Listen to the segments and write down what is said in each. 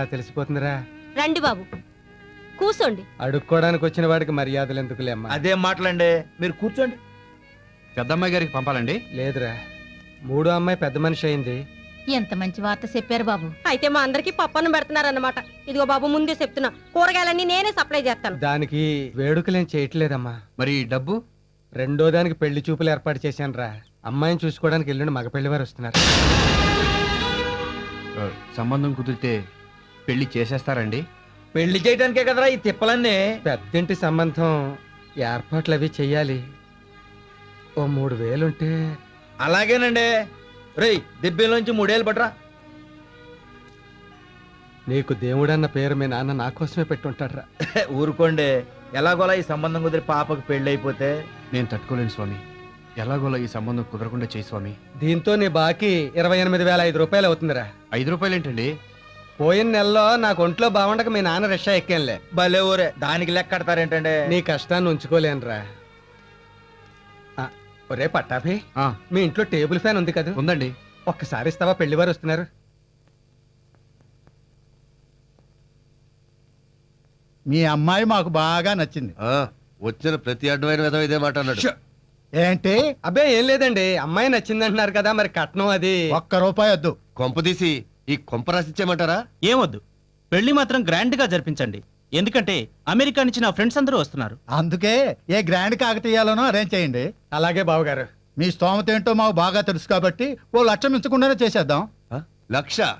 తెలిసిపోతుందిరా. రండి బాబు కూసోండి. అడుక్కోడానికి వచ్చిన వాడికి మర్యాదలు ఎందుకులేమ్మా? అదేం మాటలండి, మీరు కూర్చోండి. పెద్దమ్మాయి గారికి పంపాలండి? లేదురా, మూడో అమ్మాయి పెద్ద మనిషి అయింది. ఎంత మంచి వార్త చెప్పారు బాబు. అయితే మా అందరికి పప్పన్నం పెడుతున్నారన్నమాట. ఇదిగో బాబు ముందే చెప్తున్నా, కూరగాయలన్నీ నేనే సప్లై చేస్తాను. దానికి వేడుకలేం చేయట్లేదమ్మా. మరి డబ్బు? రెండో దానికి పెళ్లి చూపులు ఏర్పాటు చేశాను రా. అమ్మాయిని చూసుకోవడానికి ఎల్లుండి మగ పెళ్లి వారు వస్తున్నారు. సంబంధం కుదిరితే పెళ్లి చేసేస్తారండి? పెళ్లి చేయడానికే కదరా ఈ తిప్పలన్నీ. పెద్దింటి సంబంధం ఏర్పాట్లు అవి చెయ్యాలి. ఓ 3000 ఉంటే. అలాగేనండి. రేయ్, దెబ్బలోంచి 3 ఏళ్ళు పట్రా. నీకు దేవుడన్న పేరు మీ నాన్న నా కోసమే పెట్టుంటాడ్రా. ఊరుకోండి, ఎలాగోలా ఈ సంబంధం కుదిరి పాపకు పెళ్లి అయిపోతే. నేను తట్టుకోలేను స్వామి. ఎలాగోలా ఈ సంబంధం కుదరకుండా చేయి స్వామి. దీంతో నీ బాకీ 28,500 రూపాయలు అవుతుందిరా. 5 రూపాయలు ఏంటండి? పోయిన నెలలో నాకు ఒంట్లో బాగుండక మీ నాన్న రిక్షా ఎక్కానులే. భలే ఊరే, దానికి లెక్క కడతారేంటండి? నీ కష్టాన్ని ఉంచుకోలేనురా. ఒరే పట్టాభి, మీ ఇంట్లో టేబుల్ ఫ్యాన్ ఉంది కదా? ఉందండి. ఒక్కసారి ఇస్తావా? పెళ్లి వారు వస్తున్నారు. మీ అమ్మాయి మాకు బాగా నచ్చింది. వచ్చిన ప్రతి అడ్డమైన విధం ఇదే మాట అన్నాడు. ఏంటి? అబ్బే ఏం లేదండి, అమ్మాయి నచ్చిందంటున్నారు కదా, మరి కట్నం అది. ₹1 వద్దు. కొంపదీసి ఈ కొంప రాసిచ్చేయమంటారా? ఏమొద్దు, పెళ్లి మాత్రం గ్రాండ్ గా జరిపించండి. ఎందుకంటే అమెరికా నుంచి నా ఫ్రెండ్స్ అందరూ వస్తున్నారు. అందుకే ఏ గ్రాండ్ కాకతీయాలనో అరేంజ్ చేయండి. అలాగే బావగారు. మీ స్తోమత ఏంటో మాకు బాగా తెలుసు కాబట్టి ఓ 1,00,000 మించకుండానే చేసేద్దాం. 1,00,000?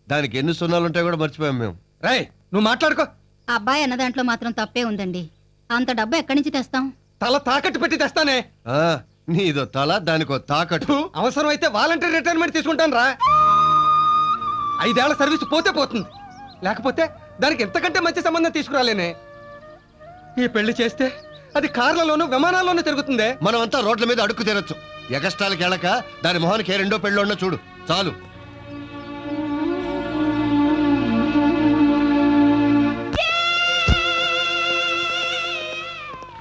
దానికి ఎన్ని సున్నాలుంటాయో కూడా మర్చిపోయాం మేము. రాయ్, నువ్వు మాట్లాడుకో. అబ్బాయి అన్న దాంట్లో మాత్రం తప్పే ఉందండి. అంత డబ్బు ఎక్కడి నుంచి తెస్తాం? తల తాకట్టు పెట్టి తెస్తానే. నీదో తల, దానికో తాకట్టు. అవసరం అయితే వాలంటీర్ రిటైర్మెంట్ తీసుకుంటాను రా. 5 ఏళ్ల సర్వీస్ పోతే పోతుంది, లేకపోతే దానికి ఎంతకంటే మంచి సంబంధం తీసుకురాలేనే. ఈ పెళ్లి చేస్తే అది కార్లలోనూ విమానాల్లోనూ తిరుగుతుందే. మనం అంతా రోడ్ల మీద అడుక్కు తినొచ్చు. ఎగస్టాలకి వెళ్ళక దాని మొహానికి ఏ రెండో పెళ్ళి ఉన్నా చూడు చాలు.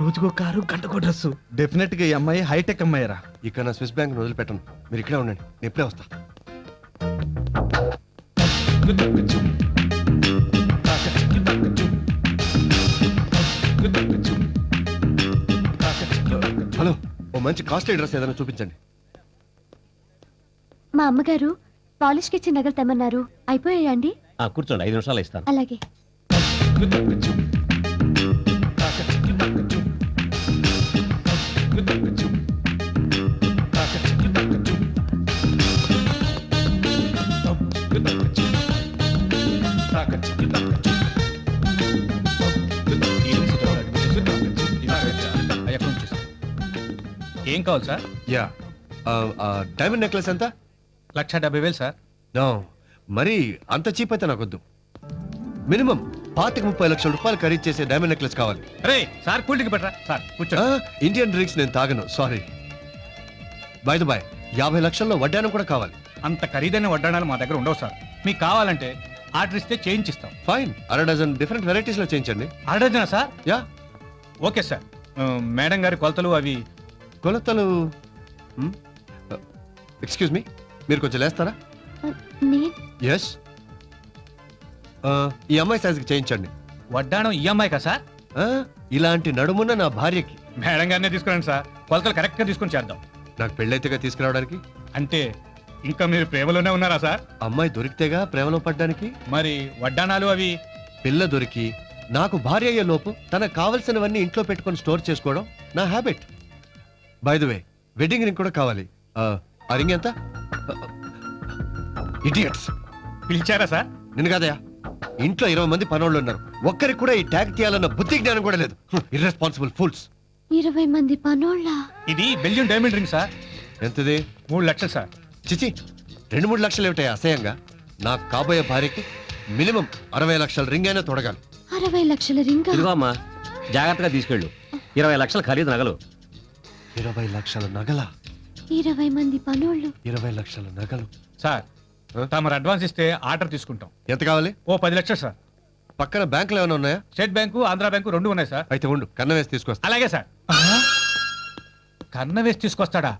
రోజుకో కారు, గంటకో డ్రెస్సు. డెఫినెట్ గా ఈ అమ్మాయి హైటెక్ అమ్మాయిరా. ఇక నా స్విస్ బ్యాంక్ వదిలిపెట్టను. మీరు ఇక్కడే ఉండండి, నేను ఇప్పుడే వస్తా. హలో, ఓ మంచి కాస్ట్లీ డ్రెస్ ఏదైనా చూపించండి. మా అమ్మగారు పాలిష్ కి ఇచ్చిన నగలు తెమ్మన్నారు. అయిపోయాయండి? కూర్చోండి, 5 నిమిషాలు ఇస్తాను. అలాగే. ఏం కావాలి సార్? యా, డైమండ్ నెక్లెస్ ఎంత? 1,70,000 సార్. నో, మరి అంత చీప్ అయితే నాకొద్దు. మినిమం 25-30 లక్షల రూపాయలు ఖరీదు చేసే డైమండ్ నెక్లెస్ కావాలి. రే సార్, కూల్డ్రింక్ పెట్టరా సార్. కూర్చోండి. ఇండియన్ డ్రింక్స్ నేను తాగను, సారీ. బై ద బై, 50 లక్షల్లో వడ్డానం కూడా కావాలి. అంత ఖరీదైన వడ్డాణాలు మా దగ్గర ఉండవు సార్. మీకు కావాలంటే ఆర్డర్ ఇస్తే చేయించిస్తాం. ఫైన్, 1/2 డజన్ డిఫరెంట్ వెరైటీస్ లో చేయించండి. అడగనా sir? Yeah, okay sir. Madam గారి కొలతలు అవి. కొలతలు? ఎక్స్క్యూజ్ మీ, మీరు కొంచెం లేస్తారా? ఎస్, ఈ అమ్మాయి సైజుకి చేయించండి. వడ్డాణం ఈ అమ్మాయి కదా సార్? ఇలాంటి నడుమున్న నా భార్యకి. మేడం గారినే తీసుకురండి సార్, కొలతలు కరెక్ట్ గా తీసుకొని చేద్దాం. నాకు పెళ్ళైతేగా తీసుకురావడానికి. అంటే ఇంకా మీరు ప్రేమలోనే ఉన్నారా సార్? అమ్మాయి దొరికితేగా ప్రేమలో పడ్డానికి. మరి వడ్డాణాలు అవి? పిల్ల దొరికి నాకు భార్య అయ్యే లోపు తనకు కావలసినవన్నీ ఇంట్లో పెట్టుకొని స్టోర్ చేసుకోవడం నా habit. By the way, wedding ring కూడా కావాలి. ఆ రింగ్ ఎంత? ఇడియట్స్, పిలిచారా సార్? నేను కాదయా, ఇంట్లో 20 మంది పనోళ్ళు ఉన్నారు, ఒక్కరికి కూడా ఈ ట్యాగ్ తీయాలన్న బుద్ధి జ్ఞానం కూడా లేదు. Irresponsible fools. 20 మంది పనోళ్ళ? ఇది బెల్జియం డైమండ్ రింగ్ సార్. ఎంతది? 3 లక్షలు సార్. చిచి, 2-3 లక్షలు ఏమిటాయి అసహ్యంగా? నాకు కాబోయే భార్యకి మినిమం 60 లక్షల రింగ్ అయినా తొడగాలి. 60 లక్షల రింగ్? ఇదిగో అమ్మా, జాగ్రత్తగా తీసుకెళ్ళు. 20 లక్షల ఖరీదు నగలు. 20 లక్షల నగల? 20 మంది పనోళ్ళు. 20 లక్షల నగలు సార్, తమరు అడ్వాన్స్ ఇస్తే ఆర్డర్ తీసుకుంటాం. ఎంత కావాలి? ఓ 10 లక్షలు సార్. పక్కన బ్యాంకులు ఏమైనా ఉన్నాయా? స్టేట్ బ్యాంకు, ఆంధ్ర బ్యాంకు 2 ఉన్నాయి సార్. అయితే ఉండు, కన్న వేసి తీసుకొస్తా. అలాగే సార్. కన్న వేసి తీసుకొస్తాడా?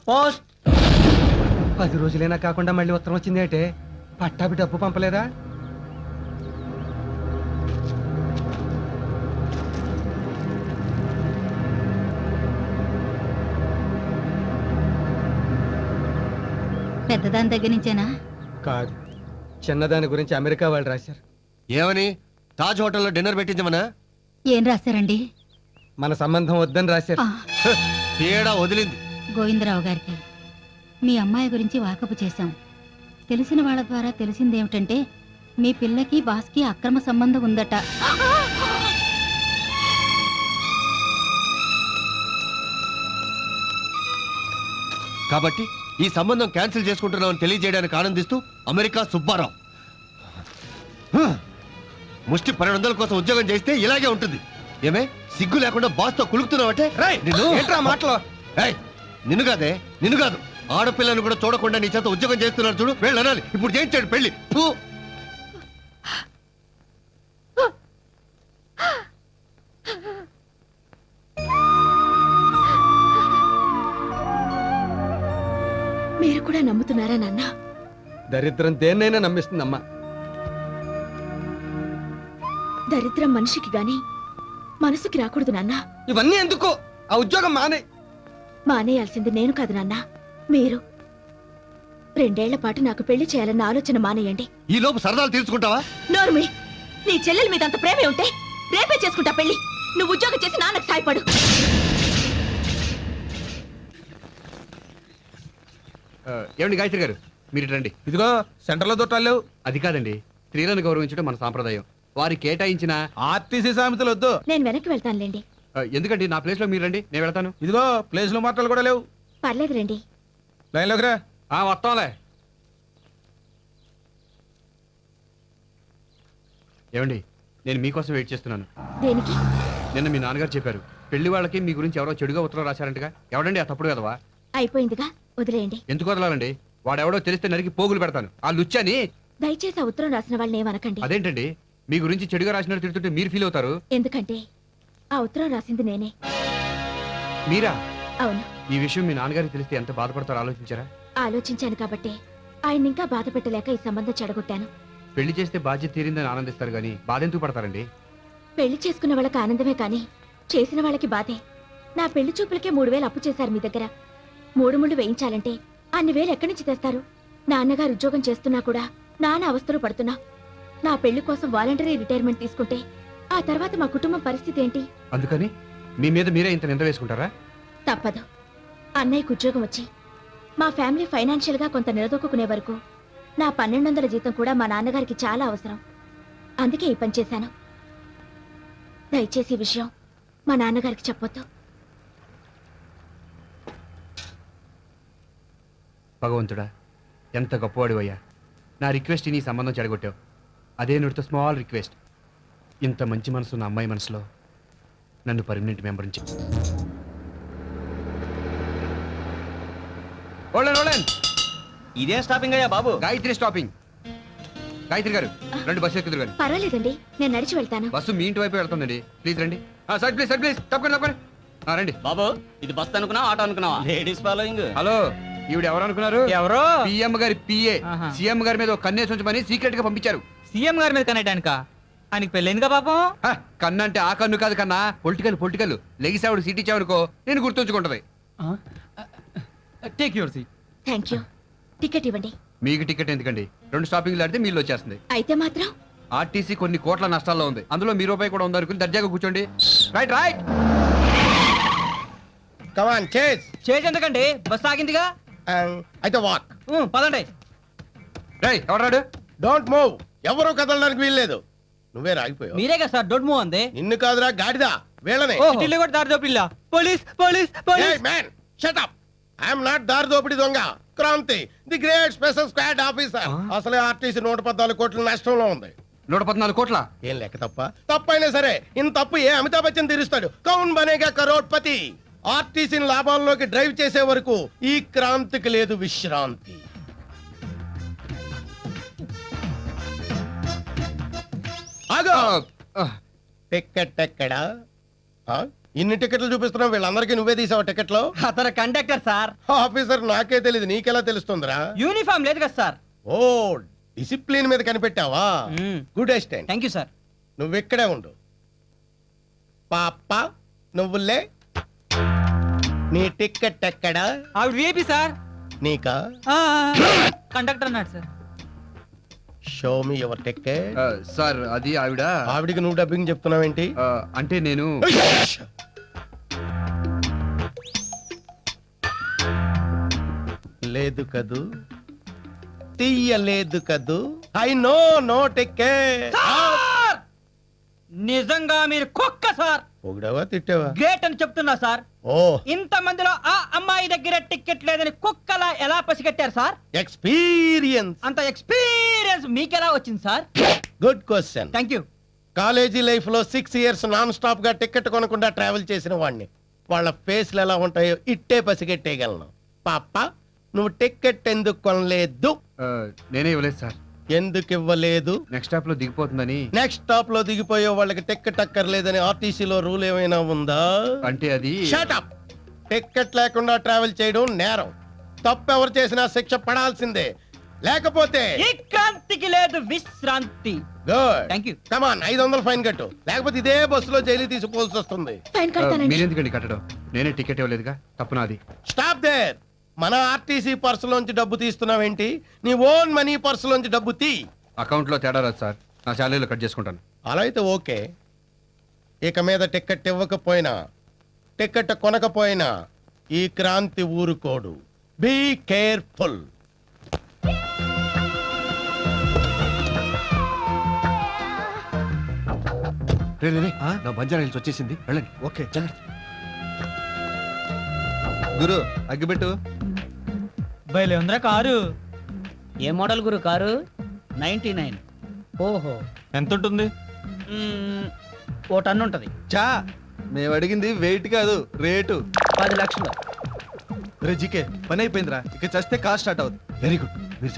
పోస్ట్ 10 రోజులైనా కాకుండా మళ్ళీ ఉత్తరం వచ్చింది అంటే పట్టాభి డబ్బు పంపలేదా? పెద్దదాని దగ్గర నుంచేనా? కాదు, చిన్నదాని గురించి అమెరికా వాళ్ళు రాశారు. ఏమని? తాజ్ హోటల్లో డిన్నర్ పెట్టించమనా? ఏం రాశారండి? మన సంబంధం వద్దని రాశారు. ఆ, తేడా వదిలింది. గోవిందరావు గారికి మీ అమ్మాయి గురించి వాకపు చేశాం. తెలిసిన వాళ్ళ ద్వారా తెలిసిందేమిటంటే మీ పిల్లకి బాస్కి అక్రమ సంబంధం ఉందట. కాబట్టి ఈ సంబంధం క్యాన్సిల్ చేసుకుంటున్నామని తెలియజేయడానికి ఆనందిస్తూ అమెరికా సుబ్బారావు ముష్టి 1200 కోసం ఉద్యోగం చేస్తే ఇలాగే ఉంటుంది. ఏమే సిగ్గు లేకుండా బాస్తో కులుకుతున్నావంటే నిన్ను ఏంట్రా మాటలు? ఏయ్, నిన్ను కాదే, నిన్ను కాదు, ఆడపిల్లను కూడా చూడకుండా నీ చేత ఉద్యోగం చేస్తున్నారు చూడు. వెళ్ళి అనాలి. ఇప్పుడు చేయించాడు పెళ్లి. ఫు. మీరు కూడా నమ్ముతున్నారా నాన్న? దరిద్రం దేన్నైనా నమ్మిస్తుందమ్మా. దరిద్రం మనిషికి గాని మనసుకి రాకూడదు నాన్న. ఇవన్నీ ఎందుకు? ఆ ఉద్యోగం మానే. మానేయాల్సింది నేను కాదు నాన్న, మీరు. 2 ఏళ్ల పాటు నాకు పెళ్లి చేయాలన్న ఆలోచన మానేయండి. ఈ లోపు సరదాలు తీర్చుకుంటావా? నోర్మి, నీ చెల్లెల మీద అంత ప్రేమే ఉంటే రేపే చేసుకుంటా పెళ్లి. నువ్వు ఉద్యోగం చేసి నాన్నకు సాయపడు. ఏమండి గాయత్రి గారు, మీరు ఇటు రండి. ఇదిగో సెంటర్లో దొట్టాలు. అది కాదండి, స్త్రీలను గౌరవించడం మన సాంప్రదాయం. వారి కేటాయించిన ఆర్టీసీ సామెతలు వద్దు. నేను వెనక్కి వెళ్తానులేండి. ఎందుకండి, నా ప్లేస్ లో మీరు రండి, నేను వెళ్తాను. ఇదిగో ప్లేస్ లో మాటలు కూడా లేవు. పర్లేదు రండి. లైన్లోకి రా. వస్తాంలే. ఏమండి, నేను మీకోసం వెయిట్ చేస్తున్నాను. దేనికి? నిన్న మీ నాన్నగారు చెప్పారు, పెళ్లి వాళ్ళకి మీ గురించి ఎవరో చెడుగా ఉత్తరం రాశారంటగా. ఎవడండి ఆ తప్పుడు కదవా? అయిపోయిందిగా, వదిలేయండి. ఎందుకు వదలాలండి? వాడెవడో తెలిస్తే నరికి పోగులు పెడతాను. ఆ లుచ్చని. దయచేసి ఆ ఉత్తరం రాసిన వాళ్ళని ఏమనకండి. అదేంటండి, మీ గురించి చెడుగా రాసినట్టు తిడుతుంటే మీరు ఫీల్ అవుతారు. ఎందుకంటే ఆ ఉత్తరం రాసింది నేనే. మీరా? అవును, ఈ విషయం మీ నాన్నగారికి తెలిస్తే ఎంత బాధపడతారో ఆలోచించారా? ఆలోచించాను కాబట్టి ఆయన ఇంకా బాధ పెట్టలేక ఈ సంబంధం చెడగొట్టాను. పెళ్లి చేస్తే బాధ్యత తీరిందని ఆనందిస్తారు గానీ బాధ ఎందుకు పడతారండి? పెళ్లి చేసుకున్న వాళ్ళకి ఆనందమే కానీ చేసిన వాళ్ళకి బాధే. నా పెళ్లి చూపులకే 3000 అప్పు చేశారు మీ దగ్గర. 3 ముళ్ళు వేయించాలంటే అన్ని వేలు ఎక్కడి నుంచి తెస్తారు? నాన్నగారు ఉద్యోగం చేస్తున్నా కూడా నాన్న అవస్థలు పడుతున్నా. నా పెళ్లి కోసం వాలంటరీ రిటైర్మెంట్ తీసుకుంటే ఆ తర్వాత మా కుటుంబం పరిస్థితి ఏంటి? అందుకని మీ మీద మీరే ఇంత నింద వేసుకుంటారా? తప్పదు. అన్నయ్యకు ఉద్యోగం వచ్చి మా ఫ్యామిలీ ఫైనాన్షియల్ గా కొంత నిలదొక్కునే వరకు నా 1200 జీతం కూడా మా నాన్నగారికి చాలా అవసరం. అందుకే ఈ పని చేశాను. దయచేసి ఈ విషయం మా నాన్నగారికి చెప్పొద్దు. భగవంతుడా, ఎంత గొప్పవాడివయ్యా. నా రిక్వెస్ట్ నీ సంబంధం చెడగొట్టావు. అదే నుడితో స్మాల్ రిక్వెస్ట్, ఇంత మంచి మనసు ఉన్న అమ్మాయి మనసులో నన్ను పర్మనెంట్ మెంబర్ నుంచి. ఇదే స్టాపింగ్ అయ్యా బాబు. గాయత్రి స్టాపింగ్. గాయత్రి గారు రండి, బస్సు ఎక్కుదురు గారు. పర్వాలేదండి, నేను నడిచి వెళ్తాను. బస్సు మీ ఇంటి వైపు వెళ్తుందండి. ప్లీజ్ రండి. Side please, side please. తప్పకుండా రండి. బాబు, ఇది బస్ అనుకున్నావా ఆటో అనుకున్నావా? Ladies following. హలో, ఈవిడ ఎవరు అనుకున్నారు? ఎవరో పిఎం గారి పిఏ. ఆహా. సీఎం గారి మీద ఒక కన్నేసి ఉంచమని సీక్రెట్ గా పంపించారు. సీఎం గారి మీద కనెక్టానిక? ఆయనకి పెళ్ళైందిగా పాపం. కన్ను అంటే ఆ కన్ను కాదు కన్నా, పొలిటికల్. లెగిసావుడు సీట్ ఇచ్చావనుకో నేను గుర్తుంచుకుంటది. Take your seat. Thank you. Ticket ఇవ్వండి. మీకు టికెట్ ఎందుకండి? 2 స్టాపింగ్లు ఆడితే మీళ్ళు వచ్చేస్తుంది. అయితే మాత్రం ఆర్టీసీ కొన్ని కోట్ల నష్టాల్లో ఉంది. అందులో మీ రూపాయి కూడా ఉందనుకుని దర్జాగా కూర్చోండి. Right right. Come on chase. చేసి ఎందుకండి, బస్ ఆగిందిగా. అయితే వాక్. పదండి. రేయ్, ఎవరాడు? Don't move. ఎవరు కదలడానికి వీల్లేదు. నువ్వే రాగిపోయావు. మీరే కదా సార్ డోంట్ మూవ్ అంది. నిన్ను కాదురా గాడిదా, వీళ్ళనే. సిటీలో కూడా దారి దోపిల్లా. Police police police. Man shut up. I'm not దారి దోపిడి దొంగ. Kranthi, the great special squad officer. అసలే ఆర్టీసీ 114 కోట్ల నష్టంలో ఉంది. 114 కోట్ల? ఏం లెక్క తప్ప? తప్పైనా సరే ఇంత తప్పు ఏ అమితాబ్ బచ్చన్ తీరుస్తాడు? కౌన్ బనేగా కరోడ్పతి. ఆర్టీసీని లాభాల్లోకి డ్రైవ్ చేసే వరకు ఈ క్రాంతికి లేదు విశ్రాంతి. ఆగో. టికెట్ ఎక్కడా? ఇన్ని టికెట్లు చూపిస్తున్నావు, వీళ్ళందరికీ నువ్వే తీసావు టికెట్లు? అతను కండక్టర్ సార్. ఆఫీసర్ నాకే తెలియదు, నీకెలా తెలుస్తుందిరా? యూనిఫామ్ లేదు కదా సార్. ఓ డిసిప్లిన్ మీద కనిపెట్టావా good assistant thank you sir. నువ్వు ఇక్కడే ఉండు. పాప నువ్వులే. నీ టికెట్ ఎక్కడా? ఆవిడ వేపి సార్. నీకా? కండక్టర్ అన్నాడు sir. Show me your ticket. Sir అది ఆవిడ ఆవిడికి నువ్వు డబ్బింగ్ చెప్తున్నావేంటి? అంటే నేను లేదు కదూ, తీయలేదు కదూ. I know no ticket. నిజంగా మీరు కుక్క సార్. పొగిడావా తిట్టావా? గ్రేట్ అని చెప్తున్నా సార్. ఓ ఇంత మందిలో ఆ అమ్మాయి దగ్గర టికెట్ లేదని కుక్కలా ఎలా పసిగట్టారు సార్? ఎక్స్పీరియన్స్. అంత ఎక్స్పీరియన్స్ మీకెలా వచ్చింది sir? Good question. Thank you. College life లో 6 years నాన్ స్టాప్ గా టికెట్ కొనకుండా ట్రావెల్ చేసిన వాడిని. వాళ్ళ ఫేస్లు ఎలా ఉంటాయో ఇట్టే పసిగట్టేయగలను. పాప నువ్వు టికెట్ ఎందుకు కొనలేదు? నేనే ఇవ్వలేదు సార్. ఎందుకు ఇవ్వలేదు? నెక్స్ట్ స్టాప్ లో దిగిపోతుందని. నెక్స్ట్ స్టాప్ లో దిగిపోయే వాళ్ళకి టికెట్ అక్కర్లేదని ఆర్టీసీలో రూల్ ఏమైనా ఉందా? అంటే అది షట్ అప్. టికెట్ లేకుండా ట్రావెల్ చేయడం నేరం. తప్పు ఎవరు చేసినా శిక్ష పడాల్సిందే. లేకపోతే ఈ క్రాంతికి లేదు విశ్రాంతి. Good. Thank you. Come on 500 fine కట్టు. లేకపోతే ఇదే బస్సులో జైలు తీసుకోవాల్సి వస్తుంది. ఫైన్ కడతానండి. మీరెందుకండి కట్టడం? నేనే టికెట్ ఇవ్వలేదుగా, తప్పు నాది. Stop there. మన ఆర్టీసీ పర్సులోంచి డబ్బు తీస్తున్నావేంటి? నీ ఓన్ మనీ పర్సులోంచి డబ్బు తీ. అకౌంట్ లో తేడా రాదు సార్, నా శాలరీలో కట్ చేసుకుంటాను. అలా అయితే ఓకే. ఇక మీద టికెట్ ఇవ్వకపోయినా టికెట్ కొనకపోయినా ఈ క్రాంతి ఊరుకోడు. Be careful. రే రే, రే, నా బంజారా హిల్స్ వచ్చేసింది, వెళ్ళండి. ఓకే గురు అగ్గిపెట్టు. బయలే ఉందిరా కారు. ఏ మోడల్ గురు కారు? 99. ఓహో, ఎంత ఉంటుంది? ఓ టన్ను ఉంటది. చా మేము అడిగింది వెయిట్ కాదు, రేటు. 10 లక్షలు. రే జీకే, పని అయిపోయిందిరా. ఇక చస్తే కార్ స్టార్ట్ అవుతుంది. Very good. మీరు సైడ్